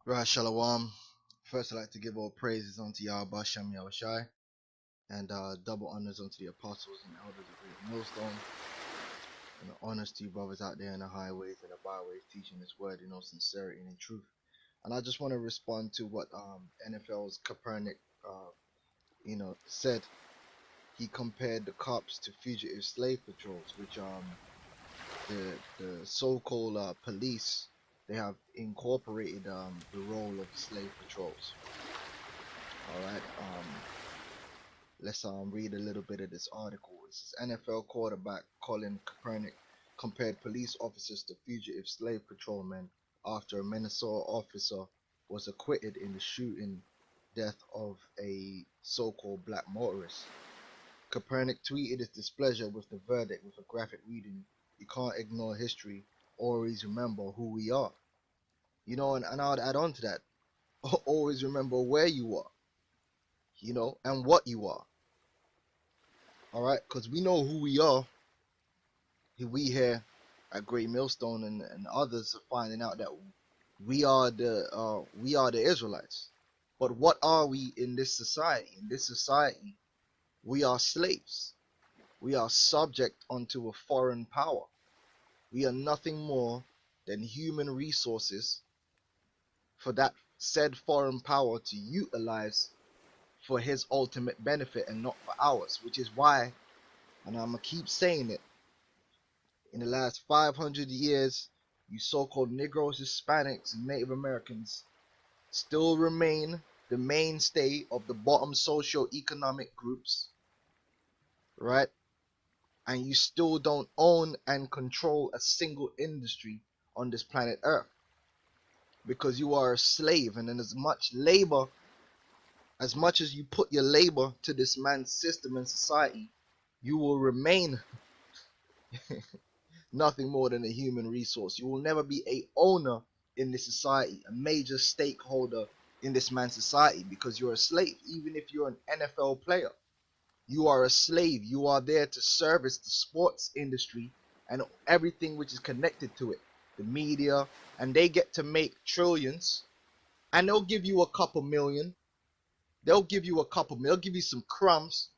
Right, Shalawam. First, I'd like to give all praises unto YAHAWASHI and double honors unto the apostles and elders of Great Millstone, and honors to you brothers out there in the highways and the byways teaching this word in all sincerity and in truth. And I just want to respond to what NFL's Kaepernick, said. He compared the cops to fugitive slave patrols, which the so-called police, they have incorporated the role of slave patrols. All right. Let's read a little bit of this article. It says NFL quarterback Colin Kaepernick compared police officers to fugitive slave patrolmen after a Minnesota officer was acquitted in the shooting death of a so-called black motorist. Kaepernick tweeted his displeasure with the verdict with a graphic reading, "You can't ignore history, always remember who we are." And I'd add on to that, always remember where you are, and what you are. Alright, because we know who we are. We here at Great Millstone and others are finding out that we are the Israelites. But what are we in this society? In this society, we are slaves. We are subject unto a foreign power. We are nothing more than human resources for that said foreign power to utilize for his ultimate benefit and not for ours, which is why, and I'm gonna keep saying it, in the last 500 years, you so-called Negroes, Hispanics, and Native Americans still remain the mainstay of the bottom socio-economic groups, right? And you still don't own and control a single industry on this planet Earth because you are a slave, and then as much as you put your labor to this man's system and society, you will remain nothing more than a human resource. You will never be a owner in this society, a major stakeholder in this man's society, because you're a slave. Even if you're an NFL player, you are a slave. You are there to service the sports industry and everything which is connected to it, the media, and they get to make trillions, and they'll give you a couple million. They'll give you they'll give you some crumbs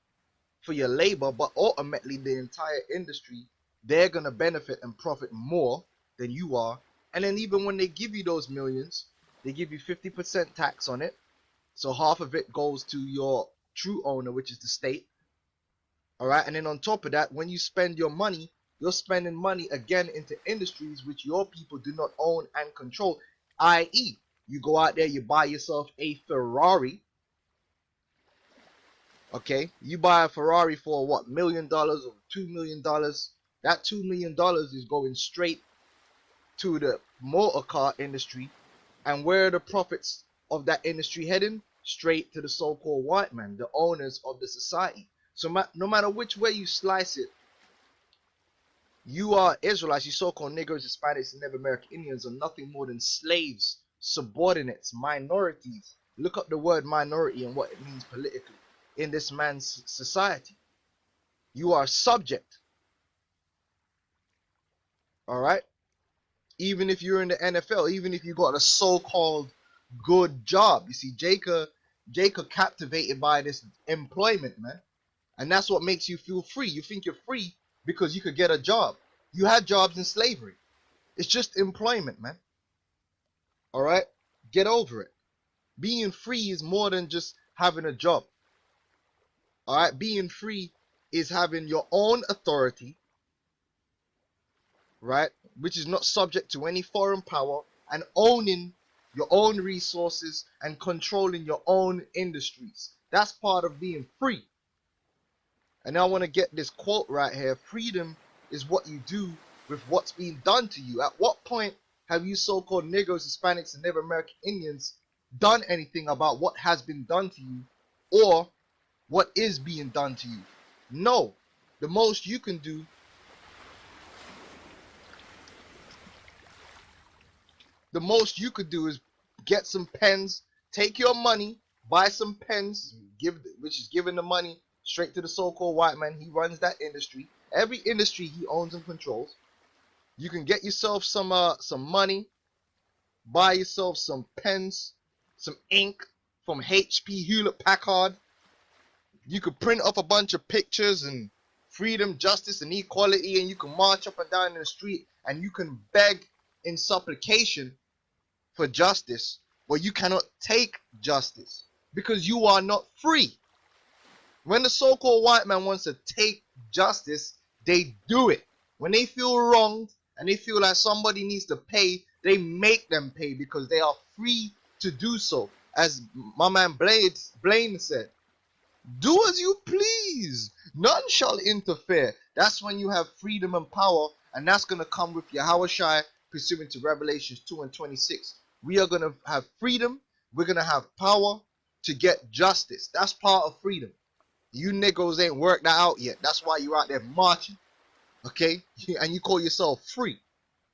for your labor, but ultimately the entire industry, they're going to benefit and profit more than you are. And then even when they give you those millions, they give you 50% tax on it. So half of it goes to your true owner, which is the state. All right. And then on top of that, when you spend your money, you're spending money again into industries which your people do not own and control. I.e., you go out there, you buy yourself a Ferrari. Okay, you buy a Ferrari for what, $1 million or $2 million? That $2 million is going straight to the motor car industry. And where are the profits of that industry heading? Straight to the so-called white man, the owners of the society. So no matter which way you slice it, you are Israelites, you so-called Negroes, Hispanics, and Native American Indians are nothing more than slaves, subordinates, minorities. Look up the word minority and what it means politically in this man's society. You are subject. All right? Even if you're in the NFL, even if you got a so-called good job. You see, Jacob captivated by this employment, man. And that's what makes you feel free. You think you're free because you could get a job. You had jobs in slavery. It's just employment, man. All right? Get over it. Being free is more than just having a job. All right? Being free is having your own authority, right? Which is not subject to any foreign power, and owning your own resources and controlling your own industries. That's part of being free. And I want to get this quote right here. Freedom is what you do with what's being done to you. At what point have you so-called Negroes, Hispanics, and Native American Indians done anything about what has been done to you or what is being done to you? No. The most you can do is get some pens, take your money, buy some pens, which is giving the money straight to the so-called white man. He runs that industry. Every industry he owns and controls. You can get yourself some money, buy yourself some pens, some ink from HP Hewlett Packard. You could print up a bunch of pictures and freedom, justice, and equality, and you can march up and down in the street and you can beg in supplication for justice, but you cannot take justice because you are not free. When the so-called white man wants to take justice, they do it. When they feel wronged and they feel like somebody needs to pay, they make them pay because they are free to do so. As my man Blaine said, do as you please. None shall interfere. That's when you have freedom and power, and that's going to come with YAHAWASHI pursuant to Revelations 2:26. We are going to have freedom. We're going to have power to get justice. That's part of freedom. You niggas ain't worked that out yet. That's why you're out there marching. Okay? And you call yourself free.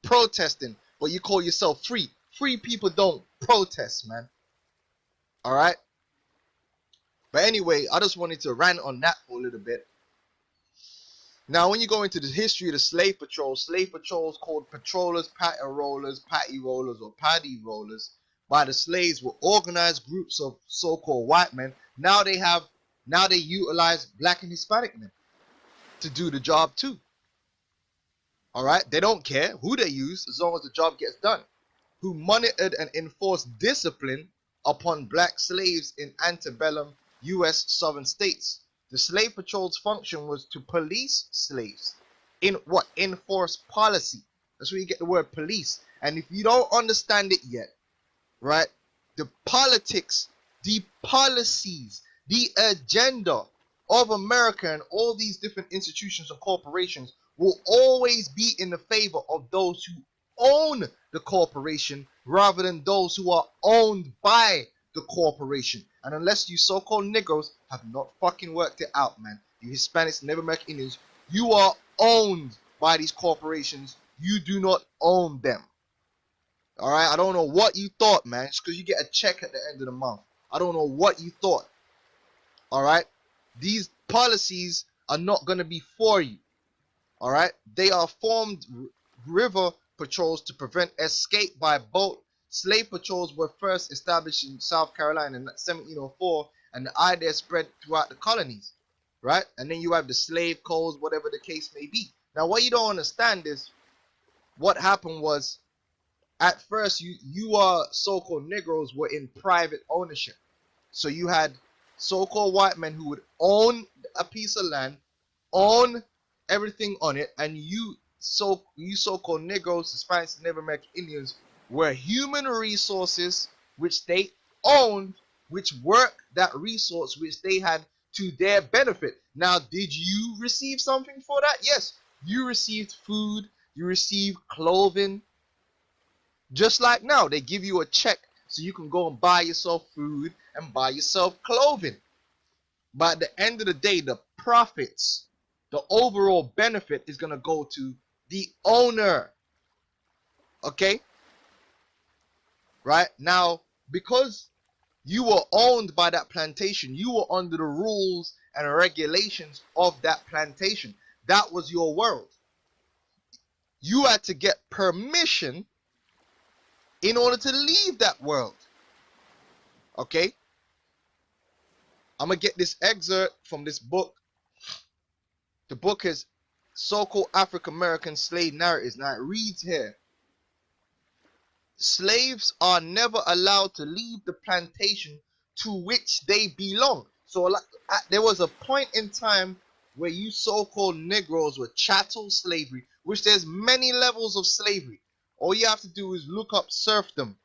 Protesting, but you call yourself free. Free people don't protest, man. Alright? But anyway, I just wanted to rant on that for a little bit. Now, when you go into the history of the slave patrols called patrollers, patty rollers, or paddy rollers by the slaves were organized groups of so-called white men. Now they utilize black and Hispanic men to do the job too. Alright? They don't care who they use as long as the job gets done. Who monitored and enforced discipline upon black slaves in antebellum U.S. southern states. The slave patrol's function was to police slaves. Enforce policy. That's where you get the word police. And if you don't understand it yet, right, the politics, the policies, the agenda of America and all these different institutions and corporations will always be in the favor of those who own the corporation rather than those who are owned by the corporation. And unless you so-called Negroes have not fucking worked it out, man, you Hispanics, Native American Indians, you are owned by these corporations. You do not own them. Alright, I don't know what you thought, man. It's because you get a check at the end of the month. I don't know what you thought. Alright, these policies are not going to be for you. Alright, they are formed river patrols to prevent escape by boat. Slave patrols were first established in South Carolina in 1704, and the idea spread throughout the colonies, right? And then you have the slave codes, whatever the case may be. Now, what you don't understand is what happened was, at first, you so-called Negroes were in private ownership. So you had so-called white men who would own a piece of land, own everything on it, and you so-called Negroes, Hispanics, Native American Indians were human resources which they owned, which worked that resource which they had to their benefit. Now, did you receive something for that? Yes, you received food, you received clothing. Just like now, they give you a check so you can go and buy yourself food and buy yourself clothing. But at the end of the day, the profits, the overall benefit is going to go to the owner. Okay? Right? Now, because you were owned by that plantation, you were under the rules and regulations of that plantation. That was your world. You had to get permission in order to leave that world. Okay? I'm going to get this excerpt from this book. The book is So-Called African American Slave Narratives. Now it reads here: slaves are never allowed to leave the plantation to which they belong. So there was a point in time where you so-called Negroes were chattel slavery, which there's many levels of slavery. All you have to do is look up serfdom.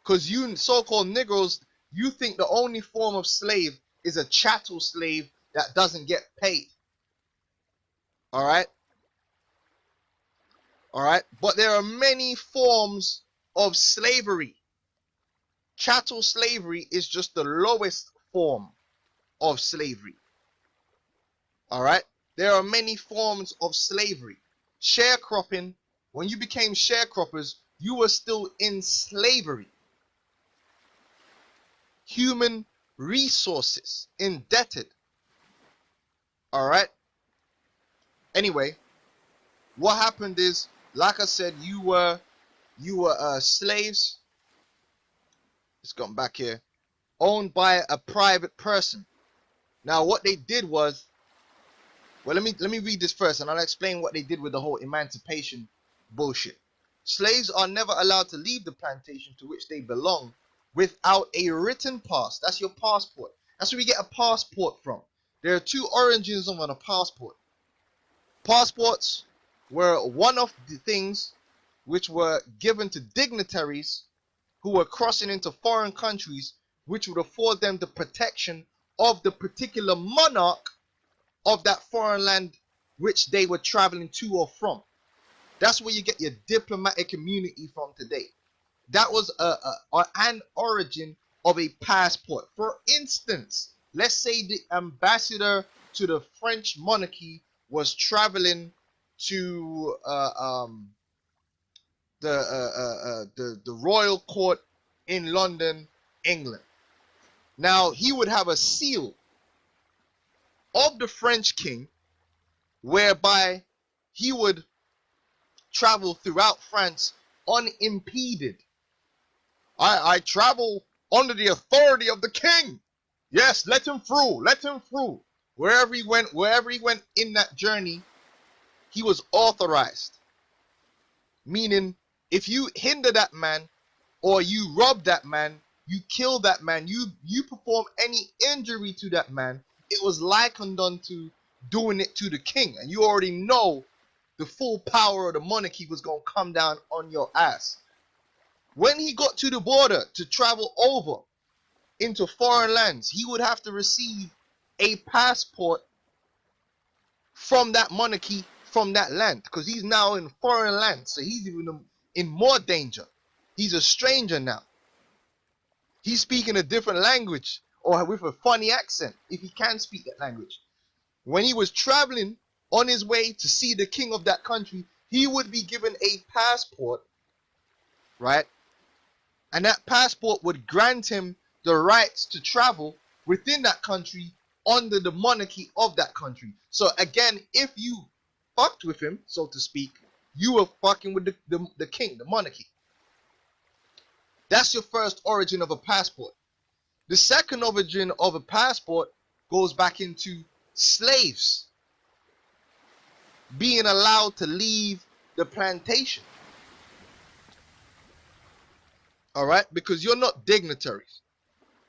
Because you so-called Negroes, you think the only form of slave is a chattel slave that doesn't get paid. Alright? Alright? But there are many forms of slavery. Chattel slavery is just the lowest form of slavery. Alright? There are many forms of slavery. Sharecropping, when you became sharecroppers, you were still in slavery. Human resources, indebted. Alright? Anyway, what happened is, like I said, you you were slaves. Let's come back here. Owned by a private person. Now, what they did was, well, let me read this first, and I'll explain what they did with the whole emancipation bullshit. Slaves are never allowed to leave the plantation to which they belong without a written pass. That's your passport. That's where we get a passport from. There are two origins of a passport. Passports were one of the things which were given to dignitaries who were crossing into foreign countries, which would afford them the protection of the particular monarch of that foreign land which they were traveling to or from. That's where you get your diplomatic immunity from today. That was an origin of a passport. For instance, let's say the ambassador to the French monarchy was traveling to the royal court in London, England. Now, he would have a seal of the French king, whereby he would travel throughout France unimpeded. I travel under the authority of the king. Yes, let him through, let him through. Wherever he went in that journey, he was authorized. Meaning, if you hinder that man, or you rob that man, you kill that man, you perform any injury to that man, it was likened unto doing it to the king. And you already know the full power of the monarchy was going to come down on your ass. When he got to the border to travel over into foreign lands, he would have to receive a passport from that monarchy, from that land, because he's now in foreign land, so he's even in more danger. He's a stranger now. He's speaking a different language, or with a funny accent, if he can speak that language. When he was traveling on his way to see the king of that country, he would be given a passport, right? And that passport would grant him the rights to travel within that country under the monarchy of that country. So again, if you fucked with him, so to speak, you were fucking with the king, the monarchy. That's your first origin of a passport. The second origin of a passport goes back into slaves being allowed to leave the plantation. Alright? Because you're not dignitaries.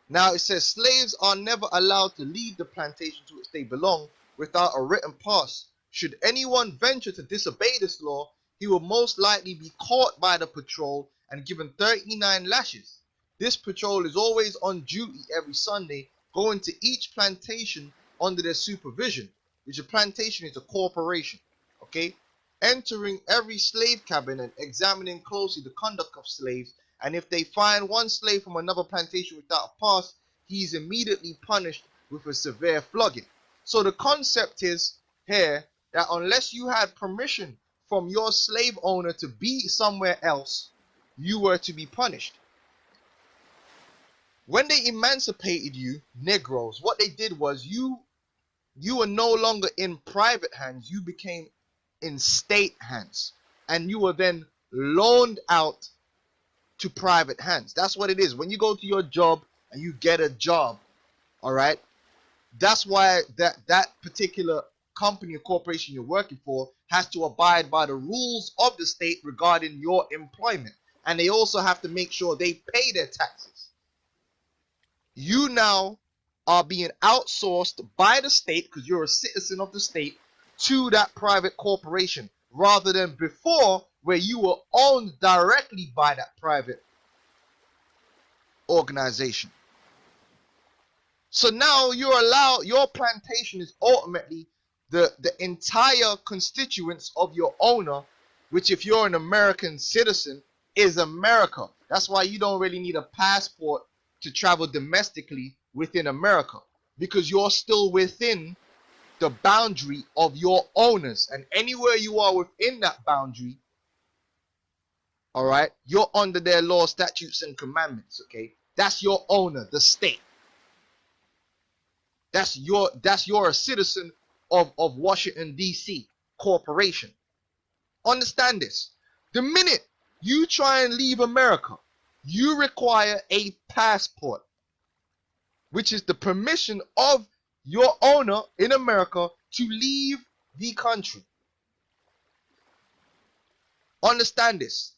Now it says slaves are never allowed to leave the plantation to which they belong without a written pass. Should anyone venture to disobey this law, he will most likely be caught by the patrol and given 39 lashes. This patrol is always on duty every Sunday, going to each plantation under their supervision, which a plantation is a corporation. Okay? Entering every slave cabin and examining closely the conduct of slaves, and if they find one slave from another plantation without a pass, he is immediately punished with a severe flogging. So the concept is here that unless you had permission from your slave owner to be somewhere else, you were to be punished. When they emancipated you, Negroes, what they did was you were no longer in private hands, you became in state hands. And you were then loaned out to private hands. That's what it is. When you go to your job and you get a job, all right, that's why that particular company or corporation you're working for has to abide by the rules of the state regarding your employment. And they also have to make sure they pay their taxes. You now are being outsourced by the state, because you're a citizen of the state, to that private corporation, rather than before where you were owned directly by that private organization. So now you're allowed, your plantation is ultimately the entire constituents of your owner, which if you're an American citizen is America. That's why you don't really need a passport to travel domestically within America, because you're still within the boundary of your owners, and anywhere you are within that boundary, all right, you're under their law, statutes, and commandments. Okay, that's your owner, the state. You're a citizen of Washington D.C. corporation. Understand this. The minute You try and leave America, you require a passport, which is the permission of your owner in America to leave the country. Understand this.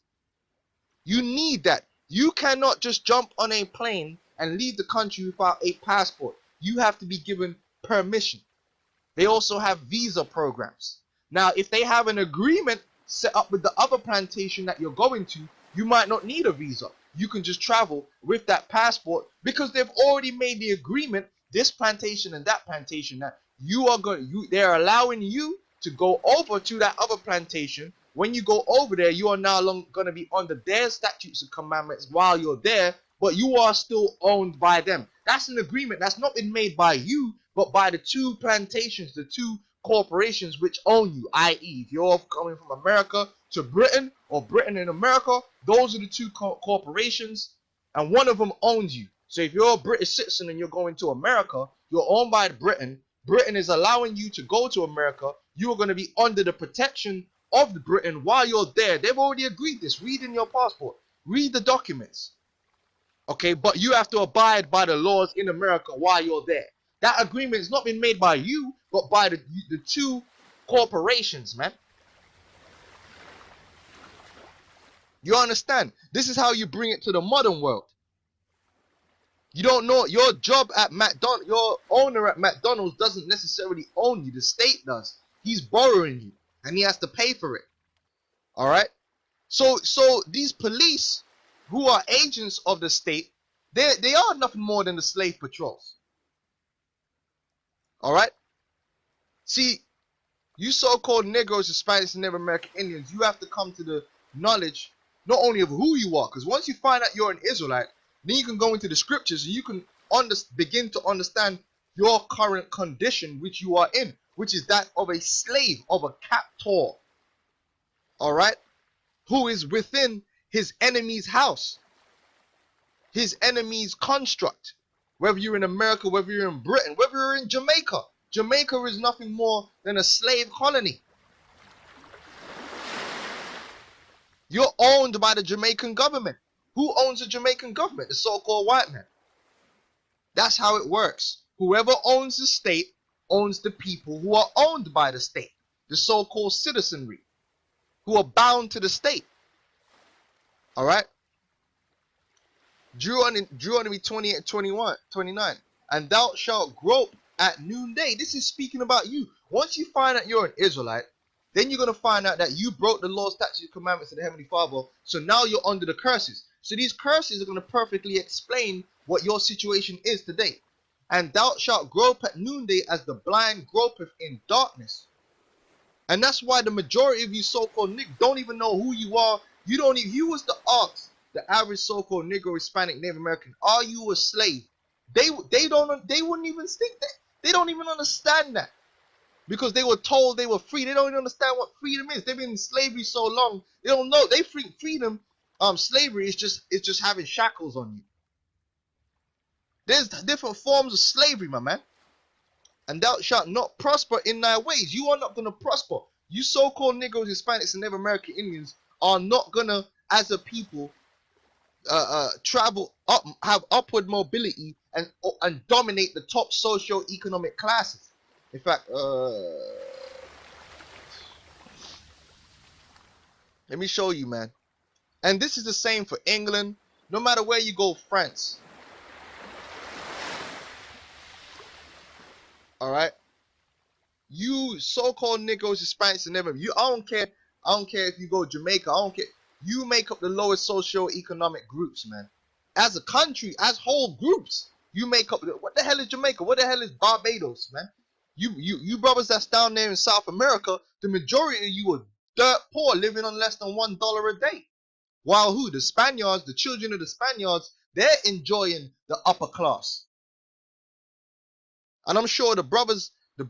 You need that. You cannot just jump on a plane and leave the country without a passport. You have to be given permission. They also have visa programs. Now, if they have an agreement set up with the other plantation that you're going to, you might not need a visa. You can just travel with that passport because they've already made the agreement, this plantation and that plantation, that they're allowing you to go over to that other plantation. When you go over there, you are now going to be under their statutes and commandments while you're there, but you are still owned by them. That's an agreement that's not been made by you, but by the two plantations, the two corporations which own you. I.e., if you're coming from America to Britain or Britain and America, those are the two corporations, and one of them owns you. So if you're a British citizen and you're going to America, you're owned by Britain. Britain is allowing you to go to America. You are going to be under the protection of the Britain while you're there. They've already agreed this. Read in your passport. Read the documents. Okay, but you have to abide by the laws in America while you're there. That agreement has not been made by you, but by the two corporations, man. You understand? This is how you bring it to the modern world. You don't know your job at McDonald's, your owner at McDonald's doesn't necessarily own you. The state does. He's borrowing you, and he has to pay for it. All right? So these police who are agents of the state, they are nothing more than the slave patrols. All right? See, you so-called Negroes, Hispanics, and Native American Indians, you have to come to the knowledge not only of who you are, because once you find out you're an Israelite, then you can go into the scriptures and you can begin to understand your current condition which you are in, which is that of a slave, of a captor. All right? Who is within his enemy's house, his enemy's construct. Whether you're in America, whether you're in Britain, whether you're in Jamaica. Jamaica is nothing more than a slave colony. You're owned by the Jamaican government. Who owns the Jamaican government? The so-called white man. That's how it works. Whoever owns the state owns the people who are owned by the state. The so-called citizenry, who are bound to the state. All right? Deuteronomy 28:29. And thou shalt grope at noonday. This is speaking about you. Once you find out you're an Israelite, then you're going to find out that you broke the law, statutes, commandments of the Heavenly Father. So now you're under the curses. So these curses are going to perfectly explain what your situation is today. And thou shalt grope at noonday as the blind gropeth in darkness. And that's why the majority of you so-called Nick don't even know who you are. You don't even, you was to ask the average so-called Negro, Hispanic, Native American, are you a slave? They wouldn't even think that. They don't even understand that. Because they were told they were free. They don't even understand what freedom is. They've been in slavery so long. They don't know. They think freedom, slavery is just having shackles on you. There's different forms of slavery, my man. And thou shalt not prosper in thy ways. You are not going to prosper. You so-called Negroes, Hispanics, and Native American Indians are not going to, as a people, travel up, have upward mobility and dominate the top socio-economic classes. In fact, let me show you, man. And this is the same for England. No matter where you go, France. All right. You so-called Negroes, Hispanics, and never. I don't care. I don't care if you go Jamaica. I don't care. You make up the lowest socio-economic groups, man. As a country, as whole groups, you make up. What the hell is Jamaica? What the hell is Barbados, man? You brothers that's down there in South America, the majority of you are dirt poor, living on less than $1 a day. While who? The Spaniards, the children of the Spaniards, they're enjoying the upper class. And I'm sure the brothers, the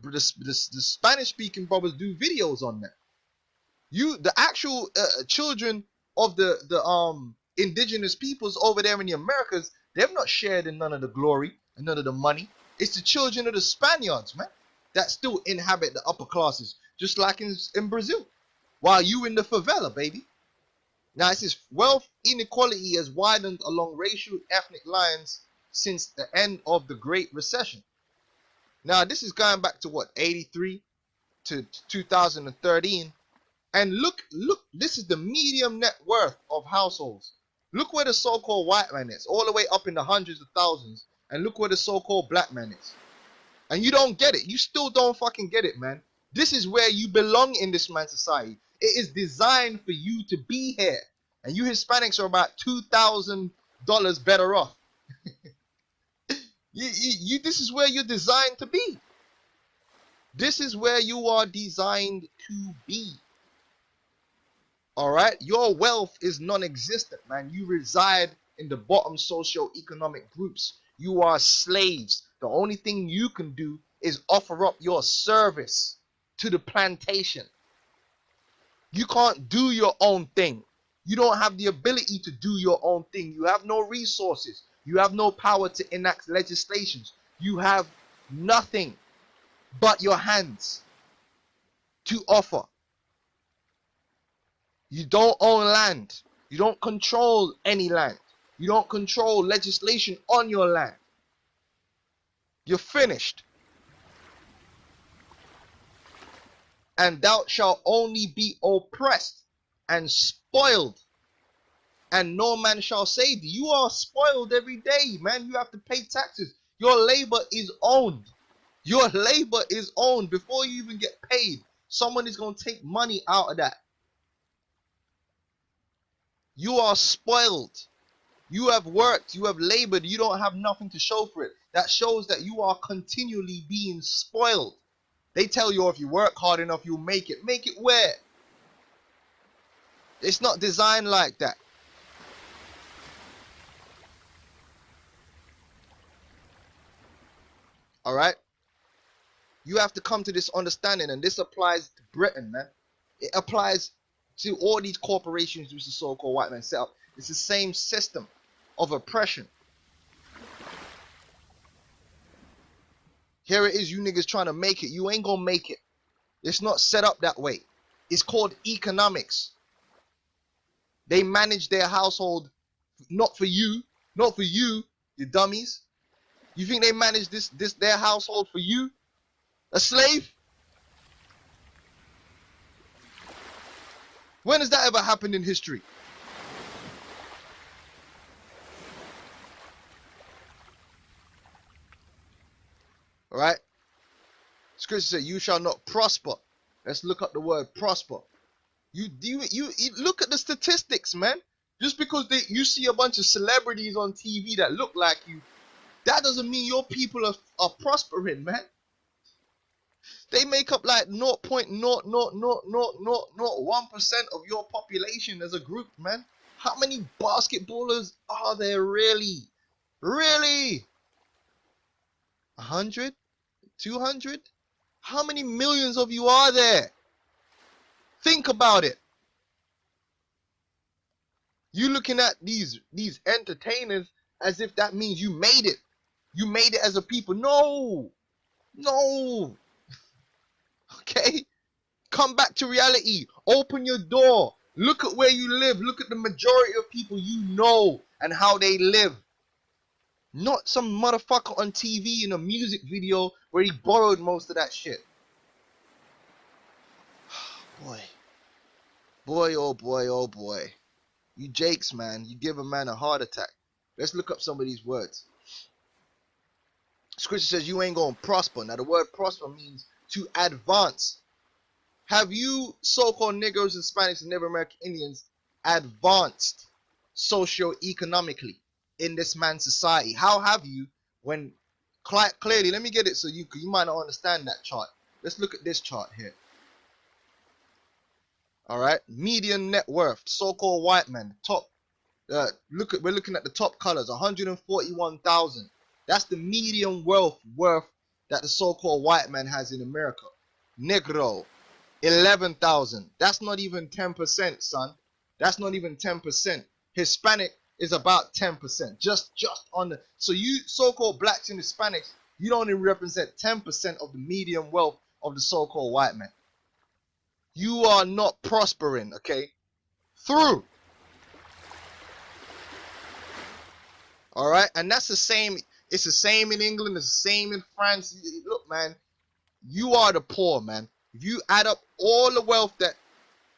Spanish-speaking brothers do videos on that. The actual children of the indigenous peoples over there in the Americas, they've not shared in none of the glory and none of the money. It's the children of the Spaniards, man, that still inhabit the upper classes, just like in Brazil. While you in the favela, baby. Now it says wealth inequality has widened along racial ethnic lines since the end of the Great Recession. Now this is going back to what, 83 to 2013. And look, this is the medium net worth of households. Look where the so-called white man is, all the way up in the hundreds of thousands. And look where the so-called black man is. And you don't get it. You still don't fucking get it, man. This is where you belong in this man's society. It is designed for you to be here. And you Hispanics are about $2,000 better off. This is where you're designed to be. This is where you are designed to be. Alright? Your wealth is non-existent, man. You reside in the bottom socio-economic groups. You are slaves. The only thing you can do is offer up your service to the plantation. You can't do your own thing. You don't have the ability to do your own thing. You have no resources. You have no power to enact legislations. You have nothing but your hands to offer. You don't own land. You don't control any land. You don't control legislation on your land. You're finished. And thou shalt only be oppressed and spoiled, and no man shall save thee. You are spoiled every day, man. You have to pay taxes. Your labor is owned. Your labor is owned. Before you even get paid, someone is going to take money out of that. You are spoiled. You have worked. You have labored. You don't have nothing to show for it. That shows that you are continually being spoiled. They tell you if you work hard enough, you'll make it. Make it where? It's not designed like that. Alright? You have to come to this understanding, and this applies to Britain, man. It applies to all these corporations which the so-called white man set up. It's the same system of oppression. Here it is, you niggas trying to make it. You ain't gonna make it. It's not set up that way. It's called economics. They manage their household not for you. Not for you, you dummies. You think they manage their household for you? A slave? When has that ever happened in history? Alright? Scripture said, you shall not prosper. Let's look up the word prosper. You look at the statistics, man. Just because you see a bunch of celebrities on TV that look like you, that doesn't mean your people are prospering, man. They make up like 0.00001% of your population as a group, man. How many basketballers are there really? Really? 100? 200? How many millions of you are there? Think about it. You looking at these entertainers as if that means you made it. You made it as a people. No. No. Okay? Come back to reality. Open your door. Look at where you live. Look at the majority of people you know and how they live. Not some motherfucker on TV in a music video where he borrowed most of that shit. Boy. Boy, oh boy, oh boy. You jakes, man. You give a man a heart attack. Let's look up some of these words. Scripture says you ain't gonna prosper. Now the word prosper means to advance. Have you so-called Negroes, Hispanics, and Native American Indians advanced socio-economically in this man's society? How have you, when clearly, let me get it so you might not understand that chart. Let's look at this chart here. Alright, median net worth, so-called white man, top. We're looking at the top colors, 141,000. That's the median worth that the so-called white man has in America. Negro, 11,000. That's not even 10%, son. That's not even 10%. Hispanic is about 10%. Just on the. So you so-called blacks and Hispanics, you don't even represent 10% of the median wealth of the so-called white man. You are not prospering, okay? Through All right, and that's the same. It's the same in England. It's the same in France. Look, man, you are the poor, man. If you add up all the wealth that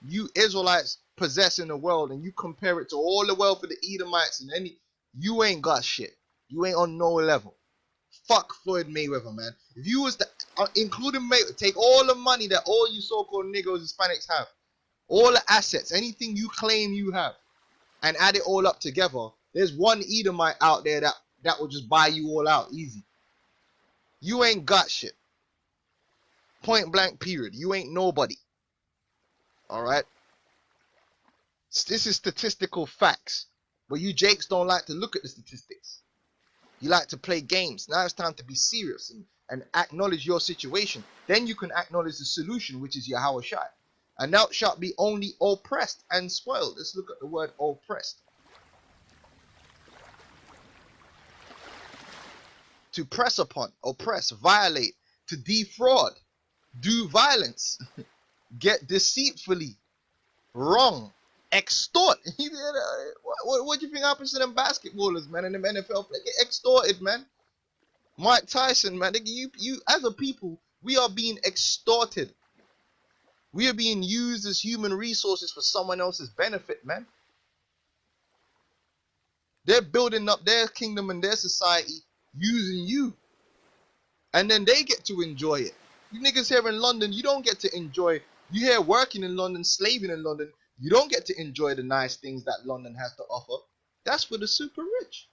you Israelites possess in the world and you compare it to all the wealth of the Edomites and you ain't got shit. You ain't on no level. Fuck Floyd Mayweather, man. If you was to, including Mayweather, take all the money that all you so-called niggas, Hispanics have, all the assets, anything you claim you have, and add it all up together, there's one Edomite out there that will just buy you all out easy. You ain't got shit. Point blank period. You ain't nobody. Alright? This is statistical facts. But you Jakes don't like to look at the statistics. You like to play games. Now it's time to be serious and acknowledge your situation. Then you can acknowledge the solution, which is YAHAWASHI. And thou shalt be only oppressed and spoiled. Let's look at the word oppressed. To press upon, oppress, violate, to defraud, do violence, get deceitfully, wrong, extort. What do you think happens to them basketballers, man, and them NFL players? Get extorted, man. Mike Tyson, man. You as a people, we are being extorted. We are being used as human resources for someone else's benefit, man. They're building up their kingdom and their society using you. And then they get to enjoy it. You niggas here in London, you don't get to enjoy. You here working in London, slaving in London. You don't get to enjoy the nice things that London has to offer. That's for the super rich.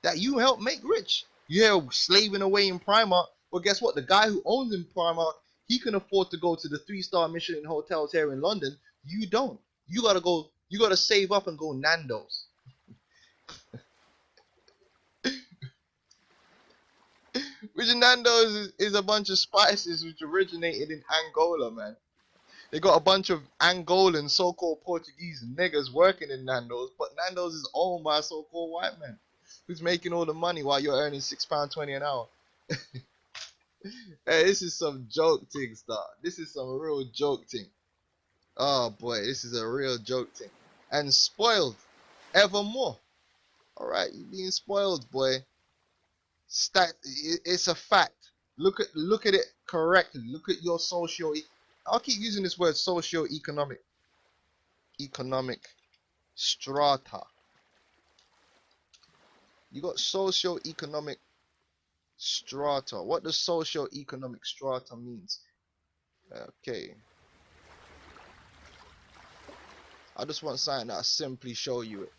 That you help make rich. You here slaving away in Primark. Well, guess what? The guy who owns in Primark, he can afford to go to the 3-star Michelin hotels here in London. You don't. You gotta go. You gotta save up and go Nando's. Which Nando's is a bunch of spices which originated in Angola, man. They got a bunch of Angolan so-called Portuguese niggas working in Nando's, but Nando's is owned by a so-called white man who's making all the money while you're earning £6.20 an hour. Hey, this is some joke thing, star. This is some real joke thing. Oh boy, this is a real joke thing. And spoiled evermore. Alright, you being spoiled, boy. It's a fact. Look at it correctly. Look at your I'll keep using this word socio-economic strata. You got socio-economic strata. What does socio-economic strata means? Okay. I just want something that'll simply show you it.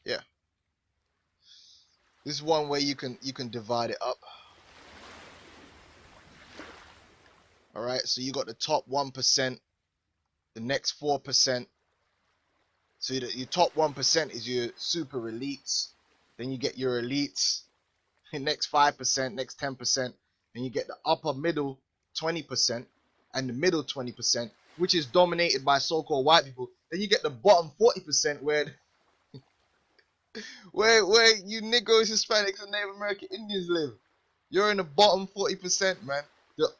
Yeah. This is one way you can divide it up. Alright, so you got the top 1%, the next 4%. So your top 1% is your super elites. Then you get your elites. The next 5%, next 10%. Then you get the upper middle 20% and the middle 20%, which is dominated by so-called white people. Then you get the bottom 40% where you Negroes, Hispanics, and Native American Indians live. You're in the bottom 40%, man.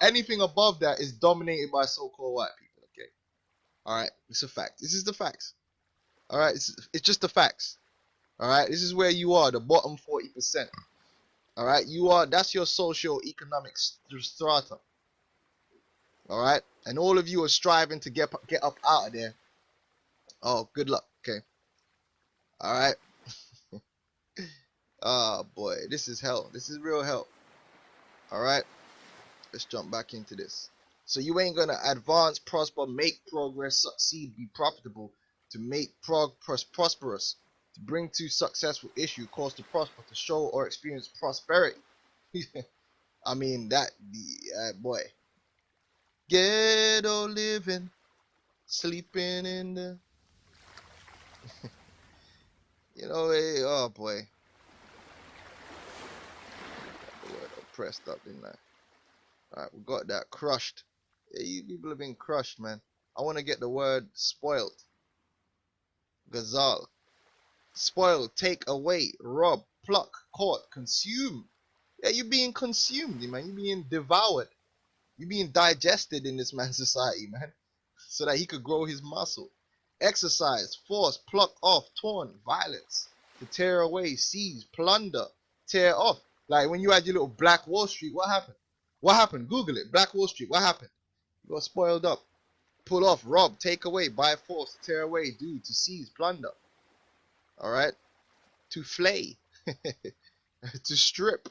Anything above that is dominated by so-called white people. Okay, all right, it's a fact. This is the facts. All right, it's just the facts. All right, this is where you are, the bottom 40%. All right, that's your socio-economic strata. All right, and all of you are striving to get up out of there. Oh, good luck. Okay. All right. Oh boy, this is hell. This is real hell. All right, let's jump back into this. So you ain't gonna advance, prosper, make progress, succeed, be profitable, to make prosperous, to bring to successful issue, cause to prosper, to show or experience prosperity. I mean boy. Ghetto living, sleeping in the hey, oh boy. The word oppressed up, didn't I? Alright, we got that crushed. Yeah, you people have been crushed, man. I want to get the word spoiled. Gazal. Spoil, take away, rob, pluck, caught, consume. Yeah, you're being consumed, man. You're being devoured. You're being digested in this man's society, man. So that he could grow his muscle. Exercise, force, pluck off, torn, violence. To tear away, seize, plunder, tear off. Like when you had your little Black Wall Street, what happened? What happened? Google it. Black Wall Street, what happened? You got spoiled up. Pull off, rob, take away, by force, tear away, do, to seize, plunder. Alright? To flay. To strip.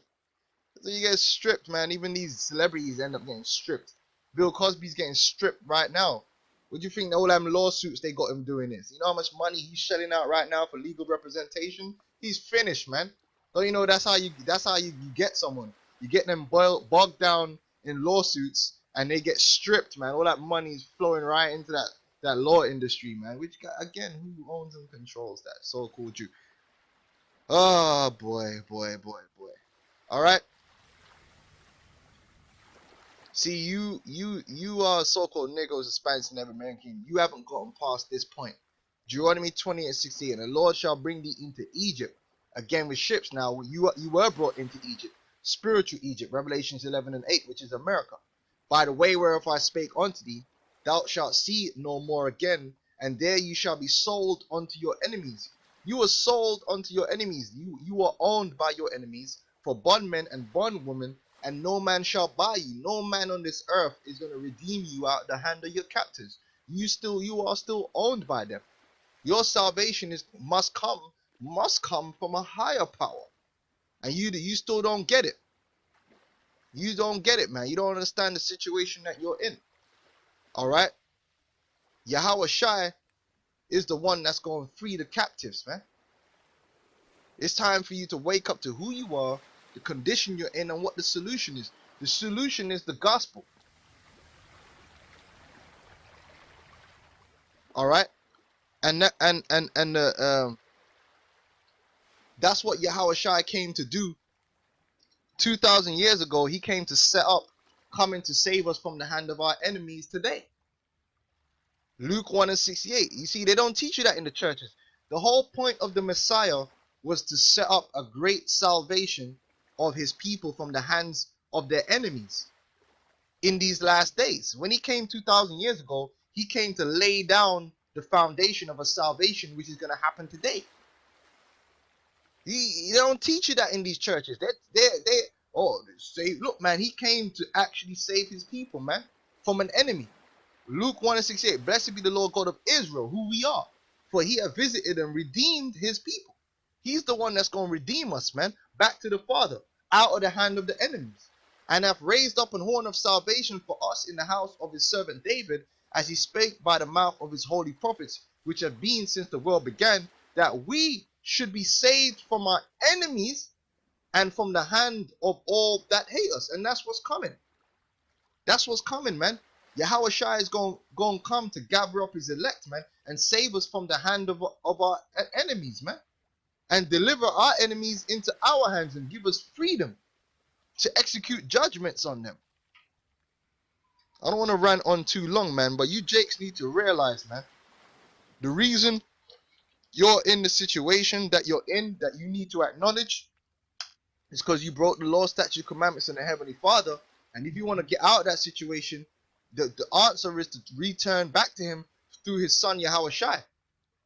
So you get stripped, man. Even these celebrities end up getting stripped. Bill Cosby's getting stripped right now. What do you think all them lawsuits they got him doing this? You know how much money he's shelling out right now for legal representation? He's finished, man. Don't you know that's how you get someone. You get them bogged down in lawsuits and they get stripped, man. All that money is flowing right into that law industry, man. Which, again, who owns and controls that so-called Jew? Oh boy. All right. See, you are so-called Negroes, Hispanics, and American. You haven't gotten past this point. Deuteronomy 20:68. And the Lord shall bring thee into Egypt. Again with ships. Now you were brought into Egypt, spiritual Egypt. Revelations 11:8, which is America. By the way whereof I spake unto thee, thou shalt see it no more again, and there you shall be sold unto your enemies. You were sold unto your enemies. You were owned by your enemies for bondmen and bondwomen, and no man shall buy you. No man on this earth is going to redeem you out of the hand of your captors. You are still owned by them. Your salvation must come from a higher power, and you still don't get it. You don't get it, man. You don't understand the situation that you're in. All right. YAHAWASHI is the one that's going to free the captives, man. It's time for you to wake up to who you are, the condition you're in, and what the solution is. The solution is the gospel. All right. And that's what YAHAWASHI came to do. 2,000 years ago, he came to set up, coming to save us from the hand of our enemies today. Luke 1:68. You see, they don't teach you that in the churches. The whole point of the Messiah was to set up a great salvation of his people from the hands of their enemies in these last days. When he came 2,000 years ago, he came to lay down the foundation of a salvation which is going to happen today. They don't teach you that in these churches. Look, man, he came to actually save his people, man, from an enemy. Luke 1:68. Blessed be the Lord God of Israel, who we are, for he hath visited and redeemed his people. He's the one that's going to redeem us, man, back to the Father, out of the hand of the enemies, and hath raised up an horn of salvation for us in the house of his servant David, as he spake by the mouth of his holy prophets, which have been since the world began, that we should be saved from our enemies and from the hand of all that hate us. And that's what's coming. That's what's coming, man. YAHAWASHI is going to come to gather up his elect, man, and save us from the hand of our enemies, man, and deliver our enemies into our hands and give us freedom to execute judgments on them. I don't want to rant on too long, man, but you Jakes need to realize, man, the reason you're in the situation that you're in, that you need to acknowledge, is because you broke the law, statute, commandments, and the Heavenly Father. And if you want to get out of that situation, the answer is to return back to him through his son YAHAWASHI.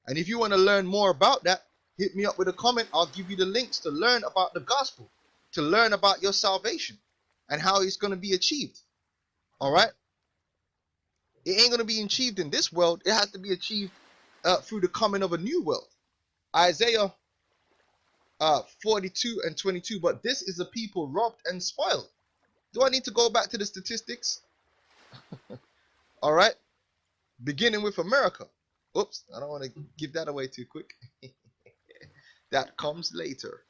And if you want to learn more about that, hit me up with a comment. I'll give you the links to learn about the gospel, to learn about your salvation and how it's going to be achieved. All right? It ain't going to be achieved in this world. It has to be achieved through the coming of a new world. Isaiah 42:22. But this is a people robbed and spoiled. Do I need to go back to the statistics? All right. Beginning with America. Oops, I don't want to give that away too quick. That comes later.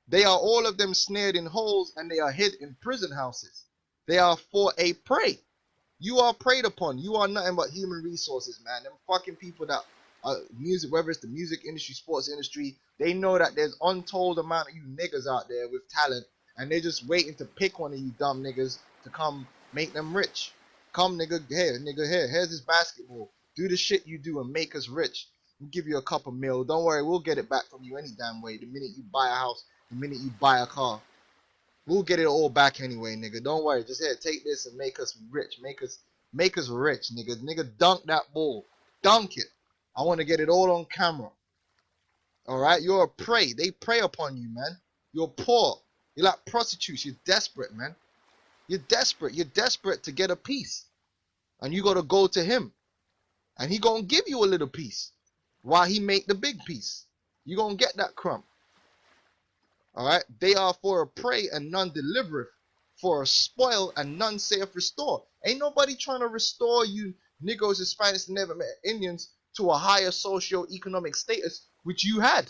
They are all of them snared in holes, and they are hid in prison houses. They are for a prey. You are preyed upon. You are nothing but human resources, man. Them fucking people that are music, whether it's the music industry, sports industry, they know that there's untold amount of you niggas out there with talent, and they're just waiting to pick one of you dumb niggas to come make them rich. Come, nigga, here's this basketball. Do the shit you do and make us rich. We'll give you a couple mil. Don't worry, we'll get it back from you any damn way. The minute you buy a house, the minute you buy a car, we'll get it all back anyway, nigga. Don't worry. Just here, take this and make us rich. Make us rich, nigga. Nigga, dunk that ball. Dunk it. I want to get it all on camera. Alright? You're a prey. They prey upon you, man. You're poor. You're like prostitutes. You're desperate, man. You're desperate. You're desperate to get a piece. And you got to go to him. And he going to give you a little piece. While he make the big piece. You going to get that crumb. Alright? They are for a prey and none delivereth. For a spoil and none saith restore. Ain't nobody trying to restore you Negroes, Hispanics, and never met Indians to a higher socio-economic status which you had.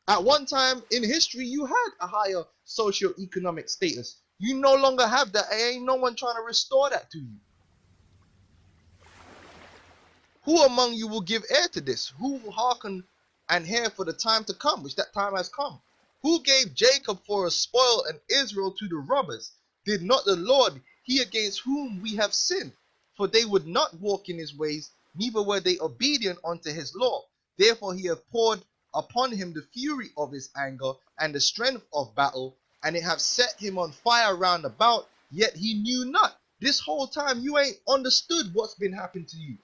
At one time in history, you had a higher socio-economic status. You no longer have that. Ain't no one trying to restore that to you. Who among you will give ear to this? Who will hearken and hear for the time to come, which that time has come? Who gave Jacob for a spoil and Israel to the robbers? Did not the Lord, he against whom we have sinned? For they would not walk in his ways, neither were they obedient unto his law. Therefore he hath poured upon him the fury of his anger and the strength of battle, and it hath set him on fire round about, yet he knew not. This whole time you ain't understood what's been happening to you.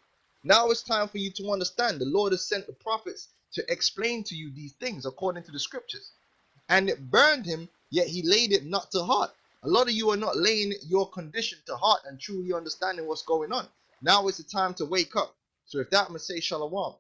Now it's time for you to understand. The Lord has sent the prophets to explain to you these things according to the scriptures. And it burned him, yet he laid it not to heart. A lot of you are not laying your condition to heart and truly understanding what's going on. Now is the time to wake up. So if that, I'm going to say Shalawam.